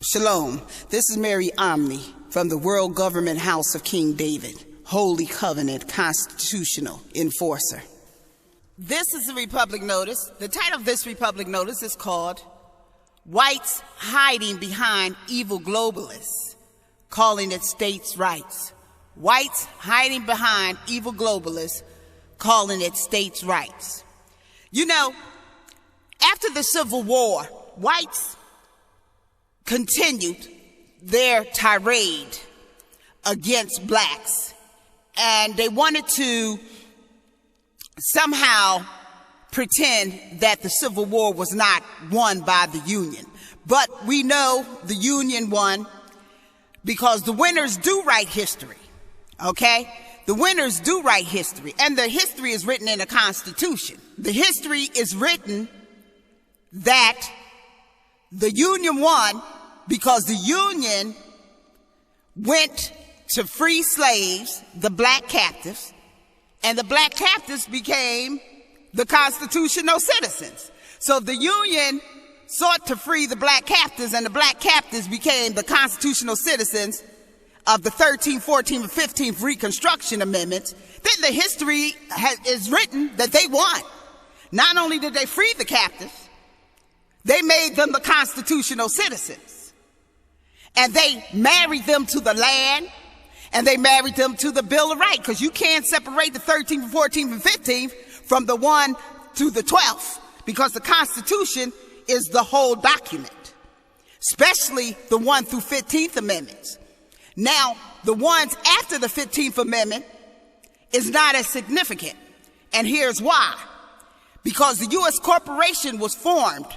Shalom. This is Mary Omni from the World Government House of King David, Holy Covenant Constitutional Enforcer. This is a Republic Notice. The title of this Republic Notice is called Whites Hiding Behind Evil Globalists, Calling it States' Rights. Whites hiding behind evil globalists, calling it states' rights. You know, after the Civil War, whites continued their tirade against blacks, and they wanted to somehow pretend that the Civil War was not won by the Union. But we know the Union won because the winners do write history, okay? The winners do write history, and the history is written in the Constitution. The history is written that the Union won because the Union went to free slaves, the black captives, and the black captives became the constitutional citizens. So the Union sought to free the black captives, and the black captives became the constitutional citizens of the 13th, 14th, and 15th Reconstruction Amendments. Then the history is written that they won. Not only did they free the captives, they made them the constitutional citizens. And they married them to the land, and they married them to the Bill of Rights, because you can't separate the 13th, 14th, and 15th from the 1 through the 12th, because the Constitution is the whole document, especially the 1 through 15th Amendments. Now, the ones after the 15th Amendment is not as significant, and here's why. Because the U.S. corporation was formed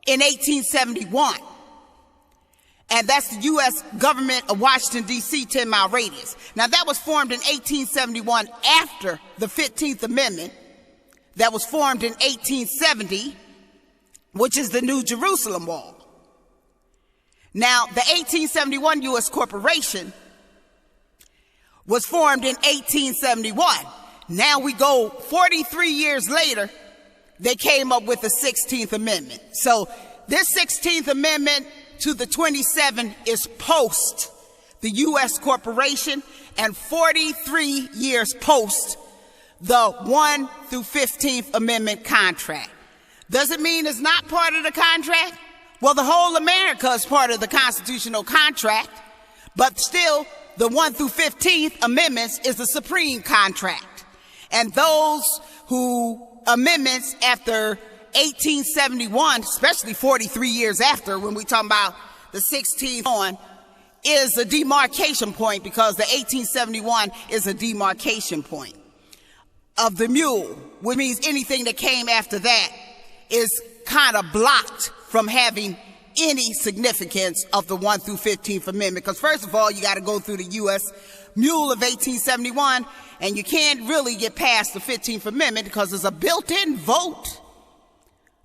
in 1871. And that's the U.S. government of Washington, D.C., 10-mile radius. Now, that was formed in 1871 after the 15th Amendment that was formed in 1870, which is the New Jerusalem Wall. Now, the 1871 U.S. corporation was formed in 1871. Now we go 43 years later, they came up with the 16th Amendment. So this 16th Amendment to the 27 is post the U.S. corporation and 43 years post the 1 through 15th Amendment contract. Does it mean it's not part of the contract? Well, the whole America is part of the constitutional contract, but still the 1 through 15th Amendments is the supreme contract. And those who amendments after 1871, especially 43 years after, when we talk about the 16th on, is a demarcation point, because the 1871 is a demarcation point of the mule, which means anything that came after that is kind of blocked from having any significance of the 1 through 15th Amendment. Because first of all, you got to go through the U.S. mule of 1871, and you can't really get past the 15th Amendment because there's a built-in vote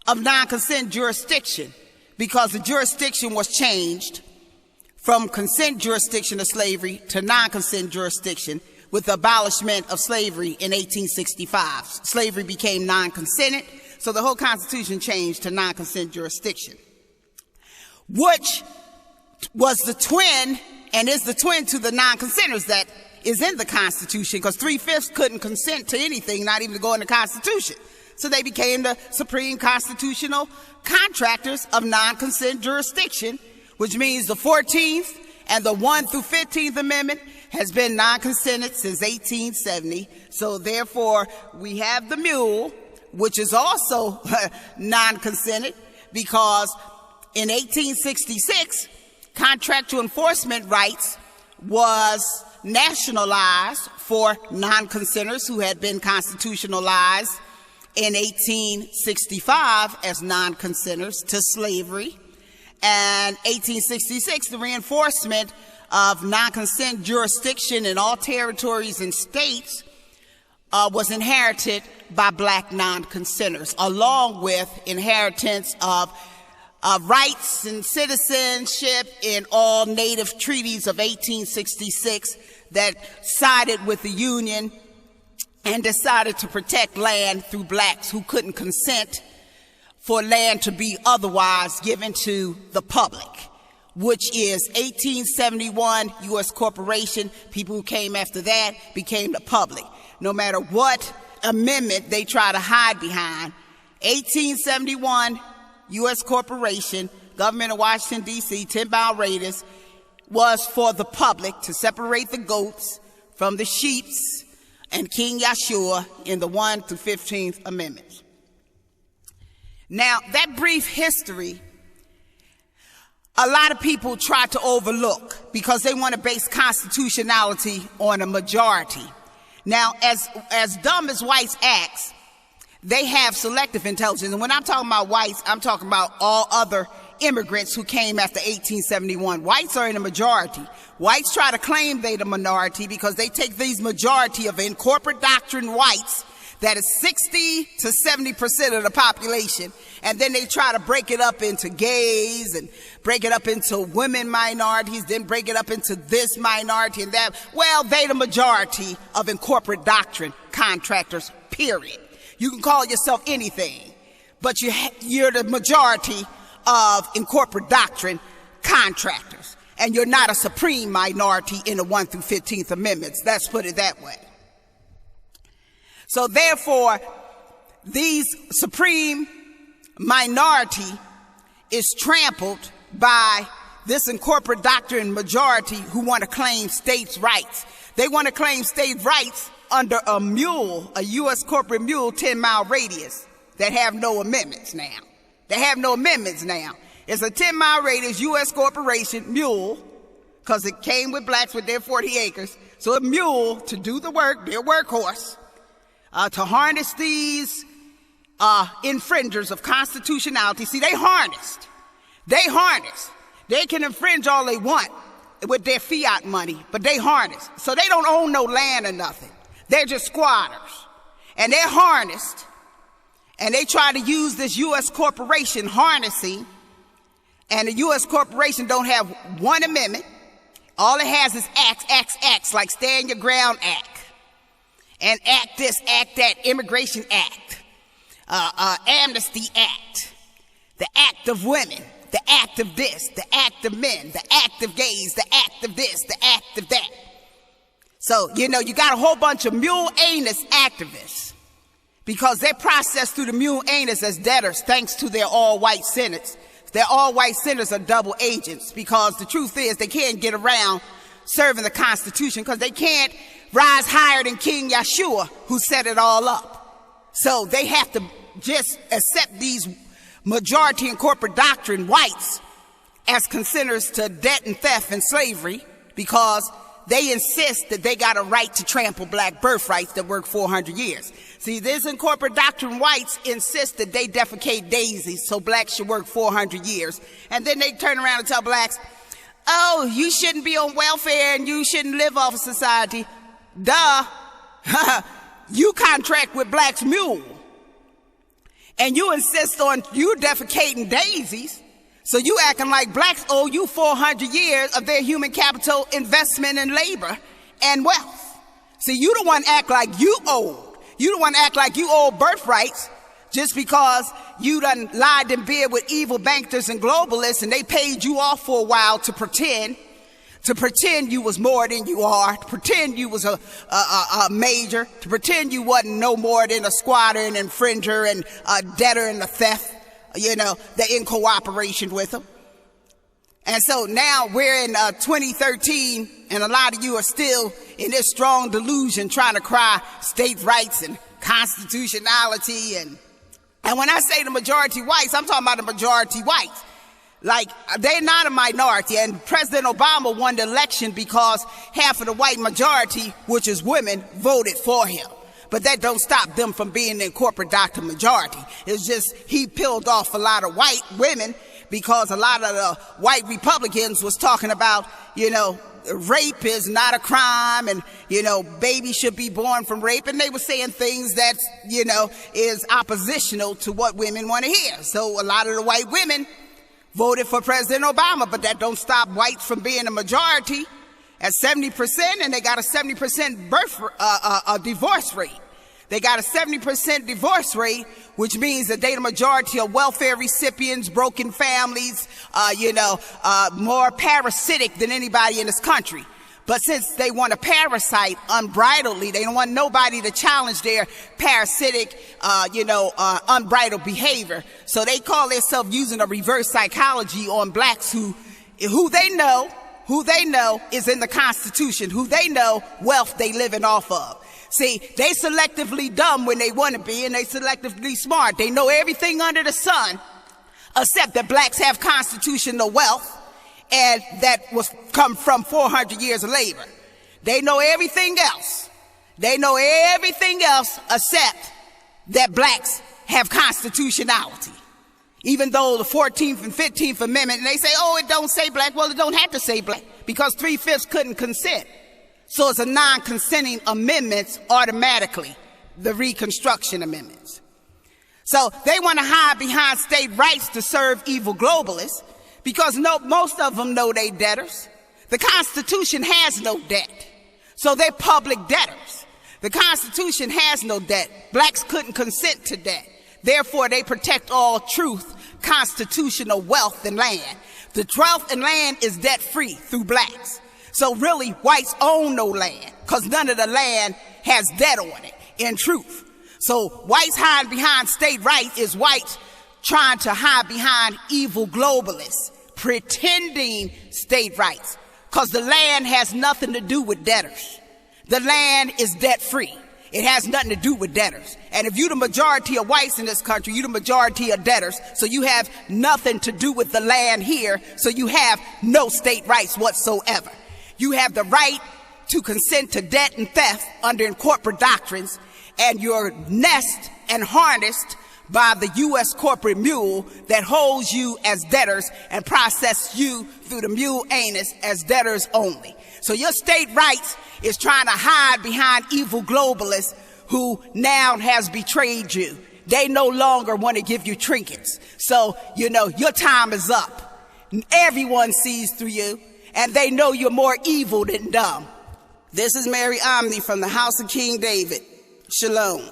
of non-consent jurisdiction, because the jurisdiction was changed from consent jurisdiction of slavery to non-consent jurisdiction with the abolishment of slavery in 1865. Slavery became non-consented, so the whole Constitution changed to non-consent jurisdiction, which was the twin and is the twin to the non-consenters that is in the Constitution, because 3/5 couldn't consent to anything, not even to go in the Constitution. So they became the supreme constitutional contractors of non-consent jurisdiction, which means the 14th and the 1 through 15th Amendment has been non-consented since 1870. So therefore, we have the mule, which is also non-consented, because in 1866, contractual enforcement rights was nationalized for non-consenters who had been constitutionalized in 1865 as non-consenters to slavery. And 1866, the reinforcement of non-consent jurisdiction in all territories and states was inherited by black non-consenters, along with inheritance of rights and citizenship in all native treaties of 1866 that sided with the Union and decided to protect land through blacks who couldn't consent for land to be otherwise given to the public, which is 1871 U.S. corporation. People who came after that became the public. No matter what amendment they try to hide behind, 1871 U.S. corporation, government of Washington, D.C., 10-mile radius, was for the public to separate the goats from the sheeps and King Yeshua in the 1 through 15th Amendments. Now, that brief history, a lot of people try to overlook because they want to base constitutionality on a majority. Now, as dumb as whites act, they have selective intelligence. And when I'm talking about whites, I'm talking about all other immigrants who came after 1871. Whites are in a majority. Whites try to claim they're the minority because they take these majority of in corporate doctrine whites, that is 60 to 70% of the population, and then they try to break it up into gays and break it up into women minorities, then break it up into this minority and that. Well, they the majority of in corporate doctrine contractors, period. You can call yourself anything, but you're the majority of in corporate doctrine contractors, and you're not a supreme minority in the 1 through 15th Amendments. Let's put it that way. So therefore, these supreme minority is trampled by this in corporate doctrine majority who want to claim states' rights. They want to claim states' rights under a mule, a U.S. corporate mule 10-mile radius that have no amendments now. They have no amendments now. It's a 10-mile radius U.S. corporation mule, because it came with blacks with their 40 acres. So a mule to do the work, their workhorse, to harness these infringers of constitutionality. See, they harnessed. They can infringe all they want with their fiat money, but they harness. So they don't own no land or nothing. They're just squatters. And they're harnessed. And they try to use this U.S. corporation harnessing, and the U.S. corporation don't have one amendment. All it has is acts, like Stand Your Ground Act, and Act this, Act that, Immigration Act, Amnesty Act, the Act of Women, the Act of this, the Act of Men, the Act of Gays, the Act of this, the Act of that. So, you got a whole bunch of mule anus activists, because they're processed through the mule anus as debtors thanks to their all-white senates. Their all-white senators are double agents, because the truth is they can't get around serving the Constitution because they can't rise higher than King Yeshua, who set it all up. So they have to just accept these majority in corporate doctrine whites as consenters to debt and theft and slavery, because they insist that they got a right to trample black birthrights that work 400 years. See, this in corporate doctrine whites insist that they defecate daisies so blacks should work 400 years. And then they turn around and tell blacks, oh, you shouldn't be on welfare and you shouldn't live off of society. Duh. You contract with blacks mule. And you insist on you defecating daisies. So you acting like blacks owe you 400 years of their human capital investment in labor and wealth. See, you don't want to act like you owe. You don't want to act like you owe birthrights just because you done lied in bed with evil banksters and globalists and they paid you off for a while to pretend you was more than you are, to pretend you was a major, to pretend you wasn't no more than a squatter and infringer and a debtor and a theft, they're in cooperation with them. And so now we're in 2013, and a lot of you are still in this strong delusion trying to cry state rights and constitutionality. And when I say the majority whites, I'm talking about the majority whites. Like, they're not a minority. And President Obama won the election because half of the white majority, which is women, voted for him. But that don't stop them from being the corporate doctrine majority. It's just he peeled off a lot of white women because a lot of the white Republicans was talking about, rape is not a crime and, babies should be born from rape. And they were saying things that, is oppositional to what women want to hear. So a lot of the white women voted for President Obama, but that don't stop whites from being a majority at 70%, and they got a 70% divorce rate. They got a 70% divorce rate, which means that they the majority of welfare recipients, broken families, more parasitic than anybody in this country. But since they want to parasite unbridledly, they don't want nobody to challenge their parasitic, unbridled behavior. So they call themselves using a reverse psychology on blacks who they know is in the Constitution, who they know wealth they living off of. See, they selectively dumb when they want to be, and they selectively smart. They know everything under the sun, except that blacks have constitutional wealth, and that was come from 400 years of labor. They know everything else. They know everything else except that blacks have constitutionality. Even though the 14th and 15th Amendment, and they say, oh, it don't say black. Well, it don't have to say black because 3/5 couldn't consent. So it's a non-consenting amendments automatically, the Reconstruction Amendments. So they want to hide behind state rights to serve evil globalists because most of them know they debtors. The Constitution has no debt. So they're public debtors. The Constitution has no debt. Blacks couldn't consent to debt. Therefore, they protect all truth, constitutional wealth and land. The wealth and land is debt-free through blacks. So really, whites own no land because none of the land has debt on it, in truth. So whites hiding behind state rights is whites trying to hide behind evil globalists, pretending state rights, because the land has nothing to do with debtors. The land is debt-free. It has nothing to do with debtors. And if you're the majority of whites in this country, you're the majority of debtors, so you have nothing to do with the land here, so you have no state rights whatsoever. You have the right to consent to debt and theft under corporate doctrines, and you're nested and harnessed by the U.S. corporate mule that holds you as debtors and processes you through the mule anus as debtors only. So your state rights is trying to hide behind evil globalists who now has betrayed you. They no longer want to give you trinkets. So, your time is up. Everyone sees through you, and they know you're more evil than dumb. This is Mary Omni from the House of King David. Shalom.